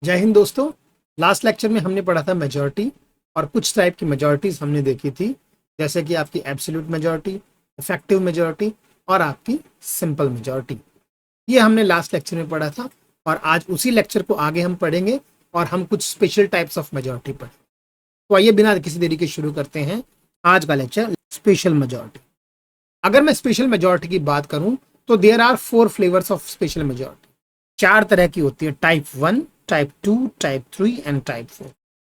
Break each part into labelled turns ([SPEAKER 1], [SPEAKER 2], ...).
[SPEAKER 1] जय हिंद दोस्तों। Last lecture में हमने पढ़ा था मेजॉरिटी और कुछ टाइप की मेजॉरिटीज हमने देखी थी, जैसे कि आपकी एब्सोल्यूट मेजॉरिटी, इफेक्टिव मेजॉरिटी और आपकी सिंपल मेजॉरिटी। ये हमने लास्ट लेक्चर में पढ़ा था और आज उसी लेक्चर को आगे हम पढ़ेंगे और हम कुछ स्पेशल टाइप्स ऑफ मेजॉरिटी पढ़ेंगे। तो आइए बिना किसी देरी के शुरू करते हैं आज का लेक्चर, स्पेशल मेजॉरिटी। अगर मैं स्पेशल मेजॉरिटी की बात करूं तो there are 4 flavours of special majority. 4 तरह की होती है, type 1, type 2, type 3 and type 4।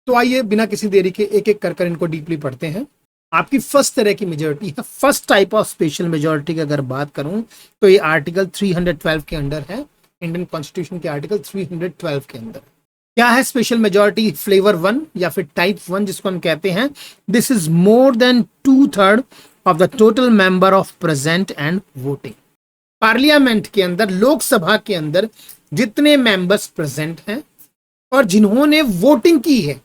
[SPEAKER 1] तो आइए बिना किसी देरी के एक एक कर इनको डीपली पढ़ते हैं। आपकी फर्स्ट तरह की मेजॉरिटी है, first type of special majority की अगर बात करूं तो ये आर्टिकल 312 के अंडर है, इंडियन कॉन्स्टिट्यूशन के आर्टिकल 312 के अंदर। क्या है स्पेशल मेजॉरिटी? फ्लेवर 1 या फिर टाइप 1 जिसको हम कहते हैं, this is more than 2/3 of the total member of present and voting. Parliament के अंदर, लोकसभा के अंदर जितने मेंबर्स प्रेजेंट हैं और जिन्होंने वोटिंग की है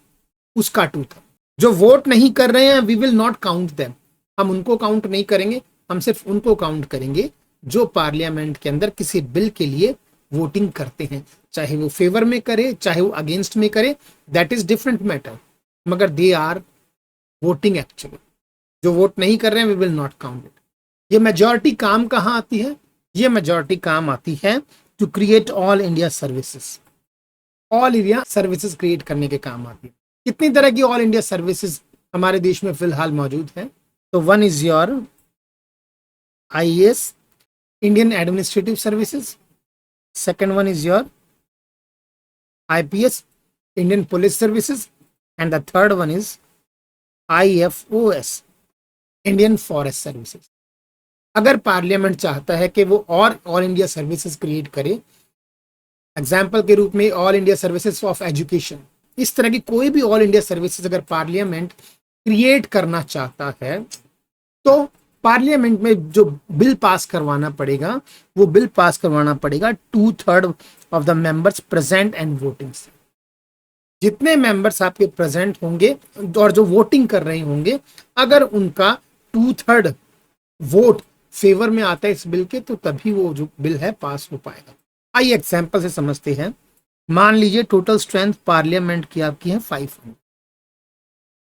[SPEAKER 1] उसका 2/3। जो वोट नहीं कर रहे हैं, we will not count them, हम उनको काउंट नहीं करेंगे, हम सिर्फ उनको काउंट करेंगे जो पार्लियामेंट के अंदर किसी बिल के लिए वोटिंग करते हैं, चाहे वो फेवर में करे चाहे वो अगेंस्ट में करे, दैट इज डिफरेंट मैटर, मगर दे आर वोटिंग एक्चुअली। जो वोट नहीं कर रहे हैं, we will not count it. ये मेजॉरिटी काम कहां आती है? ये मेजॉरिटी काम आती है to create All India Services. All India Services create करने के काम आती है। कितनी तरह की ऑल इंडिया सर्विसेज हमारे देश में फिलहाल मौजूद है? तो 1 is your IAS, Indian administrative services. Second one is your IPS, Indian police services. And the third one is IFOS, Indian forest services. अगर पार्लियामेंट चाहता है कि वो और ऑल इंडिया सर्विसेज क्रिएट करे, एग्जाम्पल के रूप में all India services of education, इस तरह की कोई भी ऑल इंडिया सर्विसेज अगर पार्लियामेंट क्रिएट करना चाहता है तो पार्लियामेंट में जो बिल पास करवाना पड़ेगा, वो बिल पास करवाना पड़ेगा 2/3 of the members present and voting से। जितने मेंबर्स आपके प्रेजेंट होंगे और जो वोटिंग कर रहे होंगे, अगर उनका 2/3 वोट फेवर में आता है इस बिल के, तो तभी वो जो बिल है पास हो पाएगा। आइए एग्जांपल से समझते हैं। मान लीजिए टोटल स्ट्रेंथ पार्लियामेंट की आपकी है 500।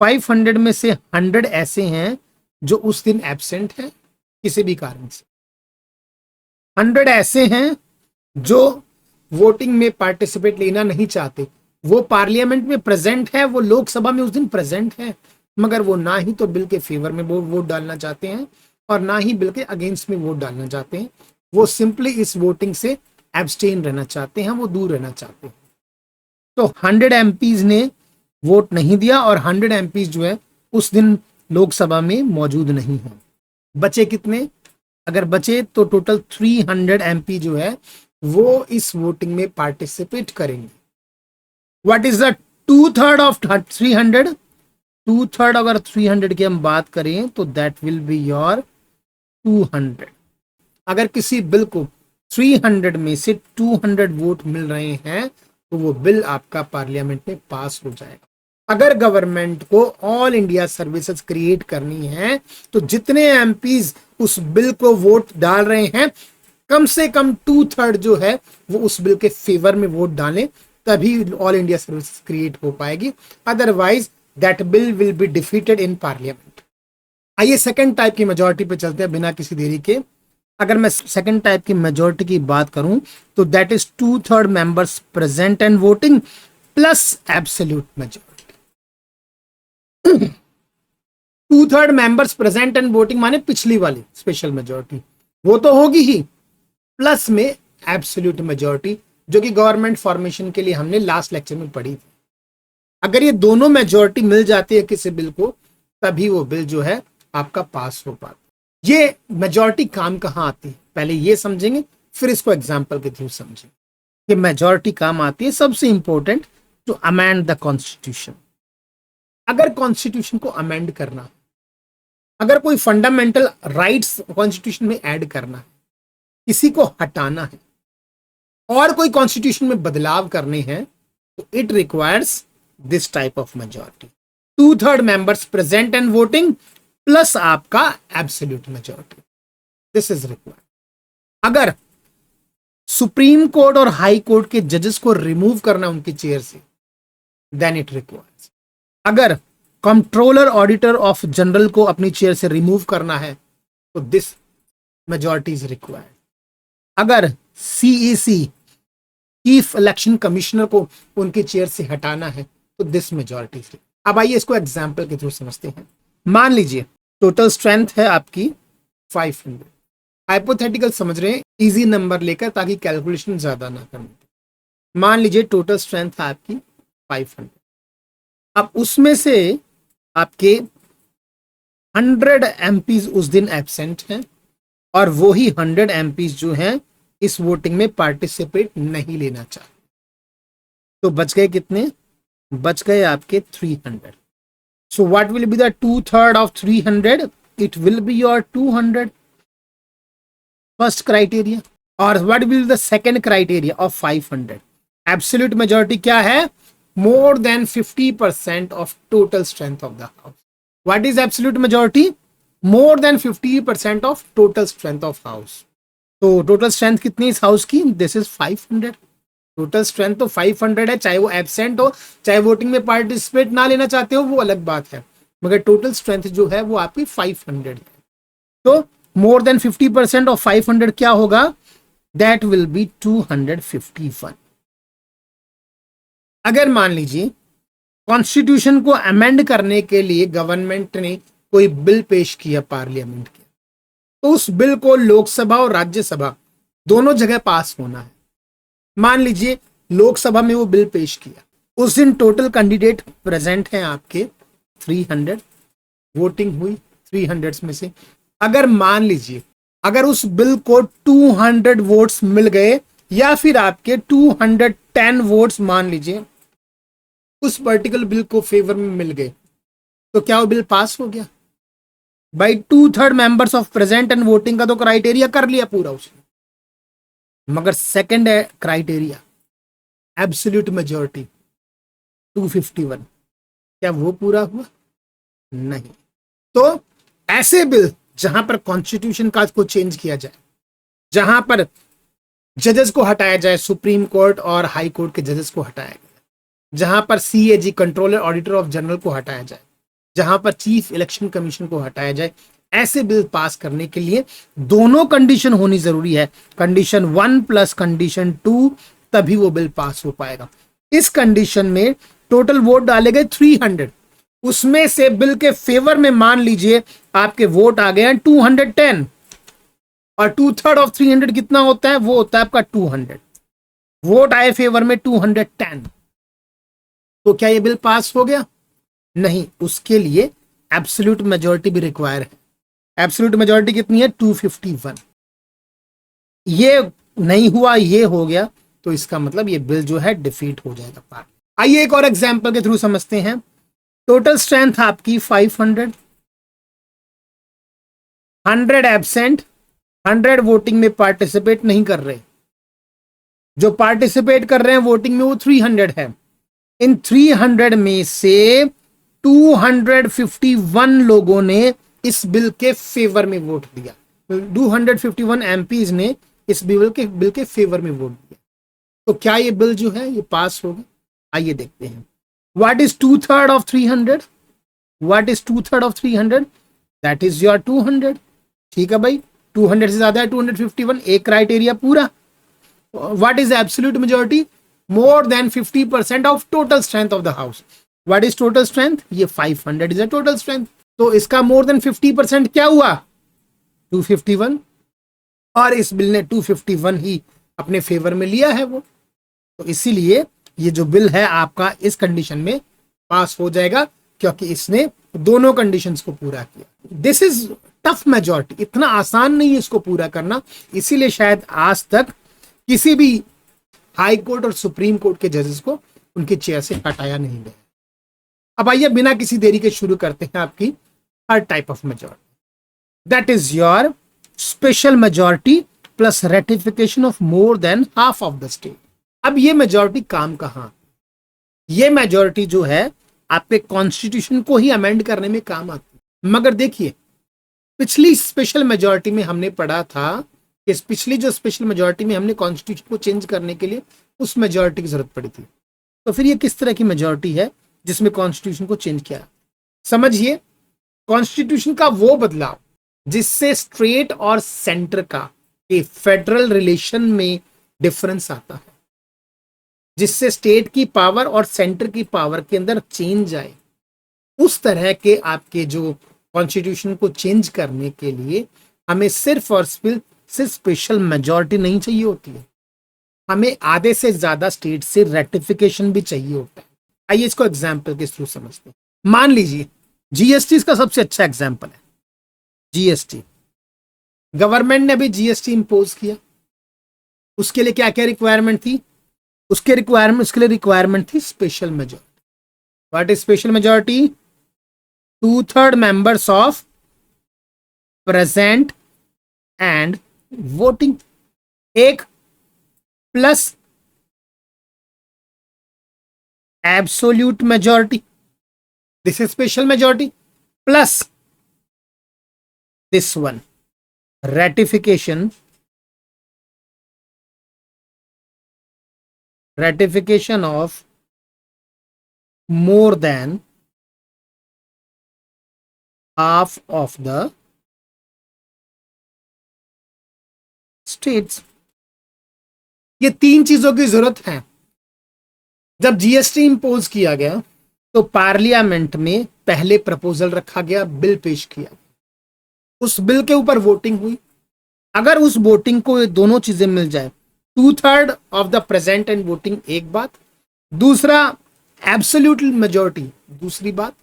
[SPEAKER 1] 500 में से 100 ऐसे हैं जो उस दिन एब्सेंट है किसी भी कारण से। 100 ऐसे हैं जो वोटिंग में पार्टिसिपेट लेना नहीं चाहते। वो पार्लियामेंट में प्रेजेंट है, वो लोकसभा में उस दिन प्रेजेंट है, मगर वो ना ही तो बिल के फेवर में वो वोट डालना चाहते हैं और ना ही बिल के अगेंस्ट में वोट डालना चाहते हैं। वो सिंपली इस वोटिंग से एब्सटेन रहना चाहते हैं, वो दूर रहना चाहते हैं। तो 100 MPs ने वोट नहीं दिया और 100 MPs जो है उस दिन लोकसभा में मौजूद नहीं है। बचे कितने? अगर बचे तो टोटल 300 MP जो है वो इस वोटिंग में पार्टिसिपेट करेंगे। What is the 2/3 of 300? 2/3 अगर 300 की हम बात करें तो दैट विल बी योर 200। अगर किसी बिल को 300 में से 200 वोट मिल रहे हैं तो वो बिल आपका पार्लियामेंट में पास हो जाएगा। अगर गवर्नमेंट को ऑल इंडिया सर्विसेज क्रिएट करनी है तो जितने MPs उस बिल को वोट डाल रहे हैं, कम से कम 2/3 जो है वो उस बिल के फेवर में वोट डालें, तभी ऑल इंडिया सर्विसेज क्रिएट हो पाएगी। Otherwise that bill will be defeated in parliament. आइए सेकंड टाइप की मेजॉरिटी पे चलते हैं बिना किसी देरी के। अगर मैं सेकंड टाइप की मेजॉरिटी की बात करूं तो that is 2/3 members present and voting plus absolute majority. 2/3 members present and voting माने पिछली वाली स्पेशल मेजॉरिटी, वो तो होगी ही, प्लस में एब्सोल्यूट मेजॉरिटी जो कि गवर्नमेंट फॉर्मेशन के लिए हमने लास्ट लेक्चर में पढ़ी थी। अगर ये दोनों मेजॉरिटी मिल जाती है किसी बिल को, तभी वो बिल जो है आपका पास हो पाता। ये मेजॉरिटी काम कहां आती है पहले ये समझेंगे, फिर इसको एग्जांपल के थ्रू समझेंगे। ये मेजॉरिटी काम आती है सबसे important to amend the constitution. अगर कॉन्स्टिट्यूशन को अमेंड करना, अगर कोई फंडामेंटल राइट्स कॉन्स्टिट्यूशन में ऐड करना है, किसी को हटाना है और कोई कॉन्स्टिट्यूशन में बदलाव करने हैं, तो it requires this type of majority. 2/3 members present and voting plus आपका absolute majority, this is required. अगर सुप्रीम कोर्ट और हाई कोर्ट के जजेस को रिमूव करना उनकी चेयर से, देन इट रिक्वायर्स। अगर कंट्रोलर ऑडिटर ऑफ जनरल को अपनी चेयर से रिमूव करना है तो दिस मेजॉरिटी इज रिक्वायर्ड। अगर सीईसी चीफ इलेक्शन कमिश्नर को उनकी चेयर से हटाना है तो दिस मेजॉरिटी इज। अब आइए इसको एग्जाम्पल के थ्रू समझते हैं। मान लीजिए टोटल स्ट्रेंथ है आपकी 500, हाइपोथेटिकल समझ रहे हैं, इजी नंबर लेकर ताकि कैलकुलेशन ज्यादा ना करनी। मान लीजिए टोटल स्ट्रेंथ है आपकी 500। अब उसमें से आपके 100 एमपीज उस दिन एब्सेंट हैं और वो ही 100 एमपीज जो हैं इस वोटिंग में पार्टिसिपेट नहीं लेना चाहते। तो बच गए कितने? बच गए आपके 300। So what will be the 2/3 of 300? It will be your 200 first criteria. और what will be the second criteria of 500? Absolute majority क्या है? More than 50% of total strength of the house. What is absolute majority? More than 50% of total strength of house. तो total स्ट्रेंथ कितनी इस house की? This is 500। Total strength तो 500 है, चाहे वो एब्सेंट हो, चाहे वोटिंग में पार्टिसिपेट ना लेना चाहते हो, वो अलग बात है, मगर टोटल स्ट्रेंथ जो है वो आपकी 500 है। तो मोर देन 50% ऑफ 500 क्या होगा? That will be 251। अगर मान लीजिए कॉन्स्टिट्यूशन को अमेंड करने के लिए गवर्नमेंट ने कोई बिल पेश किया पार्लियामेंट के, तो उस बिल को लोकसभा और राज्यसभा दोनों जगह पास होना है। मान लीजिए लोकसभा में वो बिल पेश किया, उस दिन टोटल कैंडिडेट प्रेजेंट हैं आपके 300, वोटिंग हुई 300 में से। अगर मान लीजिए अगर उस बिल को 200 वोट्स मिल गए या फिर आपके 210 वोट्स मान लीजिए उस पर्टिकुलर बिल को फेवर में मिल गए, तो क्या वो बिल पास हो गया? By 2/3 members of present and voting का तो क्राइटेरिया कर लिया पूरा उसने। मगर सेकंड है क्राइटेरिया एब्सोल्यूट मेजॉरिटी 251, क्या वो पूरा हुआ? नहीं। तो ऐसे बिल जहां पर कॉन्स्टिट्यूशन का को चेंज किया जाए, जहां पर जजेस को हटाया जाए, सुप्रीम कोर्ट और हाई कोर्ट के जजेस को हटाया जाए, जहां पर CAG controller auditor of general को हटाया जाए, जहां पर चीफ इलेक्शन कमीशन को हटाया जाए, ऐसे बिल पास करने के लिए दोनों कंडीशन होनी जरूरी है। कंडीशन 1 प्लस कंडीशन 2, तभी वो बिल पास हो पाएगा। इस कंडीशन में टोटल वोट डाले गए 300, उसमें से बिल के फेवर में मान लीजिए आपके वोट आ गए हैं 210, और 2/3 ऑफ 300 कितना होता है? वो होता है आपका 200। वोट आए फेवर में 210, तो क्या ये बिल पास हो गया? नहीं, उसके लिए एब्सोल्यूट मेजॉरिटी भी रिक्वायर है। एब्सोल्यूट मेजॉरिटी कितनी है? 251। ये नहीं हुआ, ये हो गया, तो इसका मतलब ये बिल जो है डिफीट हो जाएगा। आइए एक और एग्जांपल के थ्रू समझते हैं। टोटल स्ट्रेंथ आपकी 500, 100 एब्सेंट, 100 वोटिंग में पार्टिसिपेट नहीं कर रहे, जो पार्टिसिपेट कर रहे हैं वोटिंग में वो 300 है। इन 300 में से 251 लोगों ने इस बिल के फेवर में वोट दिया। 251 एमपीज ने इस बिल के फेवर में वोट दिया। तो क्या ये बिल जो है ये पास होगा? आइए देखते हैं। What is 2/3 of 300? What is 2/3 of 300? That is your 200। ठीक है भाई, 200 से ज्यादा है 251, एक क्राइटेरिया पूरा। What is absolute majority? More than 50% of total strength of the house. What is total strength? ये 500 इज अ टोटल स्ट्रेंथ। तो इसका मोर देन 50% क्या हुआ? 251, और इस बिल ने 251 ही अपने फेवर में लिया है वो, तो इसीलिए ये जो बिल है आपका इस कंडीशन में पास हो जाएगा, क्योंकि इसने दोनों कंडीशंस को पूरा किया। दिस इज टफ मेजॉरिटी, इतना आसान नहीं है इसको पूरा करना, इसीलिए शायद आज तक किसी भी हाई कोर्ट और सुप्रीम कोर्ट के जजेस को उनकी चेयर से हटाया नहीं गया। अब आइए बिना किसी देरी के शुरू करते हैं आपकी third type of majority, that is your special majority plus ratification of more than half of the state. अब ये मेजॉरिटी काम कहां? ये मेजॉरिटी जो है आपके कॉन्स्टिट्यूशन को ही अमेंड करने में काम आती है। मगर देखिए पिछली स्पेशल मेजॉरिटी में हमने पढ़ा था कि पिछली जो स्पेशल मेजॉरिटी में हमने कॉन्स्टिट्यूशन को चेंज करने के लिए उस मेजॉरिटी की जरूरत पड़ी थी। तो फिर ये किस तरह की मेजॉरिटी है जिसमें कॉन्स्टिट्यूशन को चेंज किया? समझिए, कॉन्स्टिट्यूशन का वो बदलाव जिससे स्टेट और सेंटर का एक फेडरल रिलेशन में डिफरेंस आता है, जिससे स्टेट की पावर और सेंटर की पावर के अंदर चेंज आए, उस तरह के आपके जो कॉन्स्टिट्यूशन को चेंज करने के लिए हमें सिर्फ और सिर्फ स्पेशल मेजॉरिटी नहीं चाहिए होती है, हमें आधे से ज्यादा स्टेट से रेटिफिकेशन भी चाहिए होता है। आइए इसको एग्जाम्पल के थ्रू समझते हैं। मान लीजिए जीएसटी इसका सबसे अच्छा एग्जाम्पल है। जीएसटी, गवर्नमेंट ने अभी जीएसटी इंपोज किया, उसके लिए क्या क्या रिक्वायरमेंट थी? उसके लिए रिक्वायरमेंट थी special majority. What is special majority? 2/3 members of present and voting, एक plus absolute majority, this is special majority, plus this one ratification of more than half of the states। ये तीन चीजों की जरूरत है। जब जीएसटी इंपोज किया गया तो पार्लियामेंट में पहले प्रपोजल रखा गया, बिल पेश किया, उस बिल के ऊपर वोटिंग हुई। अगर उस वोटिंग को ये दोनों चीजें मिल जाए, 2/3 of the present and voting एक बात, दूसरा एब्सोल्यूट मेजॉरिटी दूसरी बात,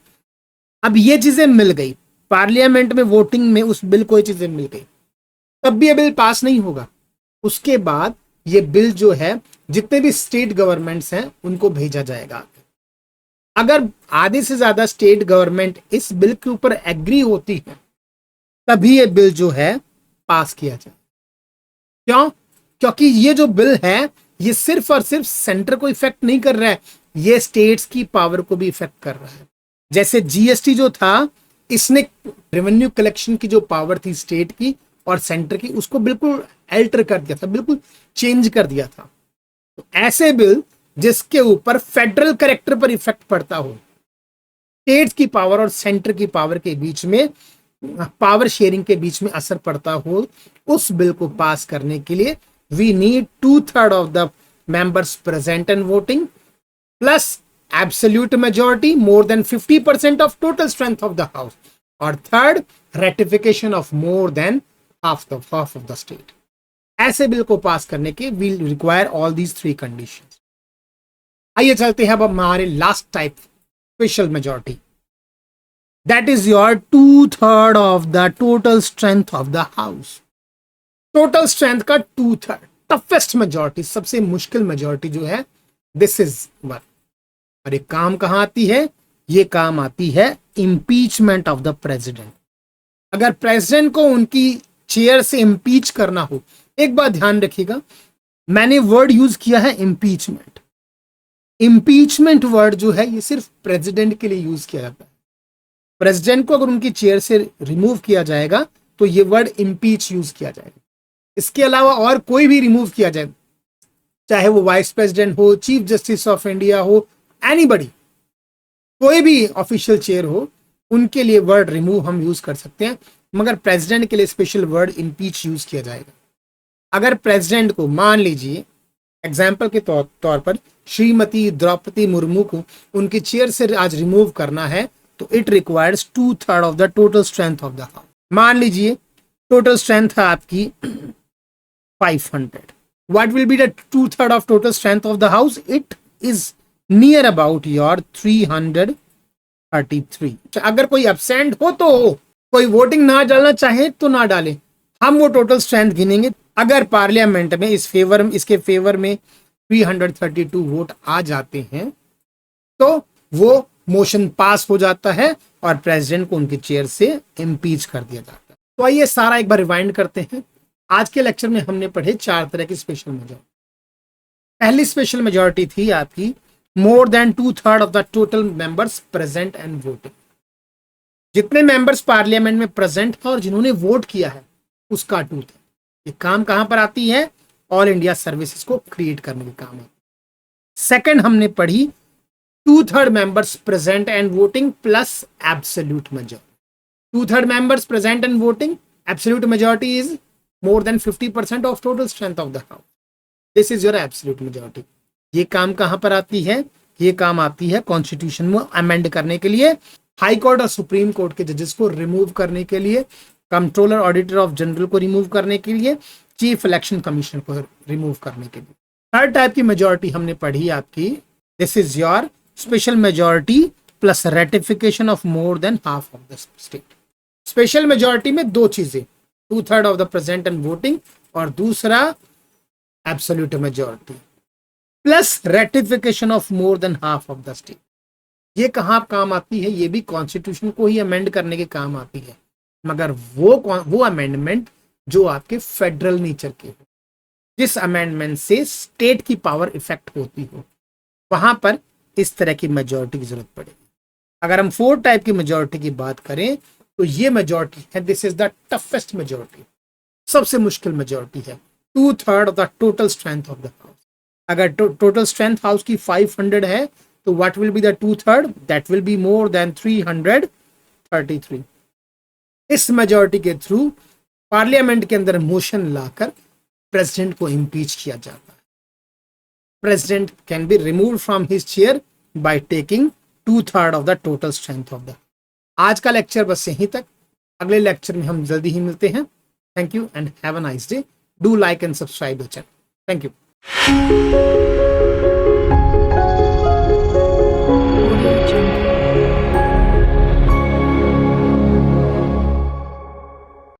[SPEAKER 1] अब ये चीजें मिल गई पार्लियामेंट में वोटिंग में, उस बिल को ये चीजें मिल गई, तब भी ये बिल पास नहीं होगा। उसके बाद ये बिल जो है जितने भी स्टेट गवर्नमेंट्स हैं उनको भेजा जाएगा। अगर आधे से ज्यादा स्टेट गवर्नमेंट इस बिल के ऊपर एग्री होती है तभी ये बिल जो है पास किया जाए। क्यों? क्योंकि ये जो बिल है ये सिर्फ और सिर्फ सेंटर को इफेक्ट नहीं कर रहा है, ये स्टेट्स की पावर को भी इफेक्ट कर रहा है। जैसे जीएसटी जो था, इसने रेवेन्यू कलेक्शन की जो पावर थी स्टेट की और सेंटर की, उसको बिल्कुल अल्टर कर दिया था, बिल्कुल चेंज कर दिया था। तो ऐसे बिल जिसके ऊपर फेडरल कैरेक्टर पर इफेक्ट पड़ता हो, स्टेट्स की पावर और सेंटर की पावर के बीच में, पावर शेयरिंग के बीच में असर पड़ता हो, उस बिल को पास करने के लिए we need 2/3 of the members present and voting plus absolute majority more than 50% of total strength of the house, और third ratification of more than half of the state. ऐसे बिल को पास करने के we require all these 3 conditions. आइए चलते हैं अब हमारे last type, special majority. That is your 2/3 of the total strength of the house। Total strength का 2/3, टफेस्ट मेजॉरिटी, सबसे मुश्किल मेजॉरिटी जो है, दिस इज वन। और ये काम कहां आती है? ये काम आती है इम्पीचमेंट ऑफ द प्रेसिडेंट। अगर प्रेसिडेंट को उनकी चेयर से इम्पीच करना हो, एक बात ध्यान रखिएगा, मैंने वर्ड यूज किया है इम्पीचमेंट। इम्पीचमेंट वर्ड जो है ये सिर्फ प्रेसिडेंट के लिए यूज किया जाता है। प्रेसिडेंट को अगर उनकी चेयर से रिमूव किया जाएगा तो ये वर्ड इम्पीच यूज किया जाएगा। इसके अलावा और कोई भी रिमूव किया जाए, चाहे वो वाइस प्रेसिडेंट हो, चीफ जस्टिस ऑफ इंडिया हो, एनीबडी, कोई भी ऑफिशियल चेयर हो, उनके लिए वर्ड रिमूव हम यूज कर सकते हैं, मगर प्रेसिडेंट के लिए स्पेशल वर्ड इम्पीच यूज किया जाएगा। अगर प्रेसिडेंट को, मान लीजिए एग्जाम्पल के तौर पर श्रीमती द्रौपदी मुर्मू को उनकी चेयर से आज रिमूव करना है, तो it requires 2/3 of the total strength of the house. मान लीजिए टोटल स्ट्रेंथ है आपकी 500। What will be the 2/3 of total strength of the house? It is near about your 333। अगर कोई एब्सेंट हो तो हो, कोई वोटिंग ना डालना चाहे तो ना डाले, हम वो टोटल स्ट्रेंथ गिनेंगे। अगर पार्लियामेंट में इसके फेवर में 332 वोट आ जाते हैं तो वो मोशन पास हो जाता है और प्रेसिडेंट को उनकी चेयर से इम्पीच कर दिया जाता है। तो आइए सारा एक बार रिवाइंड करते हैं। आज के लेक्चर में हमने पढ़े 4 तरह की स्पेशल मेजॉरिटी। पहली स्पेशल मेजॉरिटी थी आपकी more than 2/3 of the total members present and voting. जितने मेंबर्स पार्लियामेंट में प्रेजेंट हैं और जिन्होंने वोट किया है उसका 2/3। ये काम कहां पर आती है? ऑल इंडिया सर्विसेज को क्रिएट करने के काम है। सेकंड हमने पढ़ी 2/3 members present and voting plus absolute majority. 2/3 members present and voting, absolute majority is more than 50% of total strength of the house. This is your absolute majority. ये काम कहां पर आती है? ये काम आती है कॉन्स्टिट्यूशन में अमेंड करने के लिए, हाई कोर्ट और सुप्रीम कोर्ट के जजेस को रिमूव करने के लिए, कंट्रोलर ऑडिटर ऑफ जनरल को रिमूव करने के लिए, चीफ इलेक्शन कमीशन को रिमूव करने के लिए। थर्ड टाइप की मेजोरिटी हमने पढ़ी आपकी, this is your special majority plus ratification of more than half of the state. Special majority में दो चीजें, 2/3 of the present and voting, और दूसरा absolute majority plus ratification of more than half of the state. ये कहां काम आती है? ये भी कॉन्स्टिट्यूशन को ही अमेंड करने के काम आती है, मगर वो अमेंडमेंट जो आपके फेडरल नेचर के हो, जिस अमेंडमेंट से स्टेट की पावर इफेक्ट होती हो, वहां पर इस तरह की मेजोरिटी की जरूरत पड़ेगी। अगर हम 4 टाइप की मेजोरिटी की बात करें तो ये मेजोरिटी है, this is the toughest majority, सबसे मुश्किल मेजोरिटी है। 2/3 of the total strength of the house. अगर टोटल स्ट्रेंथ हाउस की 500 है तो what will be the 2/3? That will be more than 333। इस मेजोरिटी के थ्रू पार्लियामेंट के अंदर मोशन लाकर प्रेसिडेंट को इम्पीच किया जाता है। President can be removed from his chair by taking 2/3 of the total strength of the. आज का लेक्चर बस यहीं तक, अगले लेक्चर में हम जल्दी ही मिलते हैं। Thank you and have a nice day. Do like and subscribe the channel. Thank you.